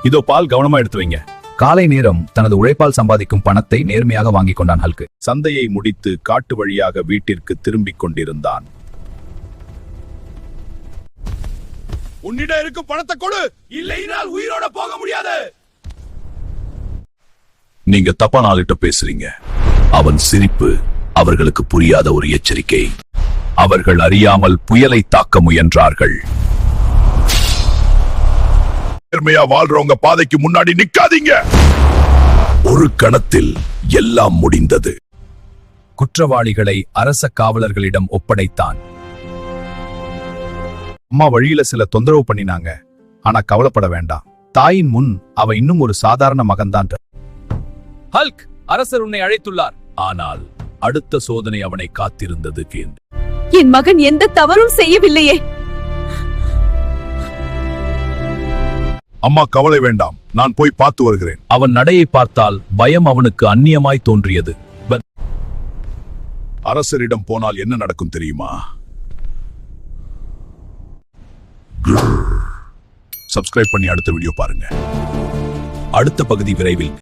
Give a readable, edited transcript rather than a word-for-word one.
இதோ பால், கவனமா எடுத்து வைங்க. காலை நேரம் தனது உழைப்பால் சம்பாதிக்கும் பணத்தை நேர்மையாக வாங்கிக் கொண்டான் ஹல்க். சந்தையை முடித்து காட்டு வழியாக வீட்டிற்கு திரும்பிக் கொண்டிருந்தான். உன்னிடம் இருக்கும் பணத்தை கொடு, இல்லைனால் உயிரோட போக முடியாது. நீங்க தப்பான ஆளிட்ட பேசுறீங்க. அவன் சிரிப்பு அவர்களுக்கு புரியாத ஒரு எச்சரிக்கை. அவர்கள் அறியாமல் புயலை தாக்க முயன்றார்கள். நேர்மையா வாழ்றவங்க பாதைக்கு முன்னாடி நிக்காதீங்க. ஒரு கணத்தில் எல்லாம் முடிந்தது. குற்றவாளிகளை அரச காவலர்களிடம் ஒப்படைத்தான். அம்மா வழியில சில தொந்தரவு பண்ணினாங்க, ஆனா கவலைப்பட வேண்டாம். தாயின் முன் அவ இன்னும் ஒரு சாதாரண மகன்தான். ஹல்க், அரசர் உன்னை அழைத்துள்ளார். ஆனால் அடுத்த சோதனை அவனை காத்திருந்தது. என் மகன் எந்த தவறும் செய்யவில்லையே. அம்மா கவலை வேண்டாம், நான் போய் பார்த்து வருகிறேன். அவன் நடையை பார்த்தால் பயம் அவனுக்கு அந்நியமாய் தோன்றியது. அரசரிடம் போனால் என்ன நடக்கும் தெரியுமா? சப்ஸ்கிரைப் பண்ணி அடுத்த வீடியோ பாருங்க. அடுத்த பகுதி விரைவில்.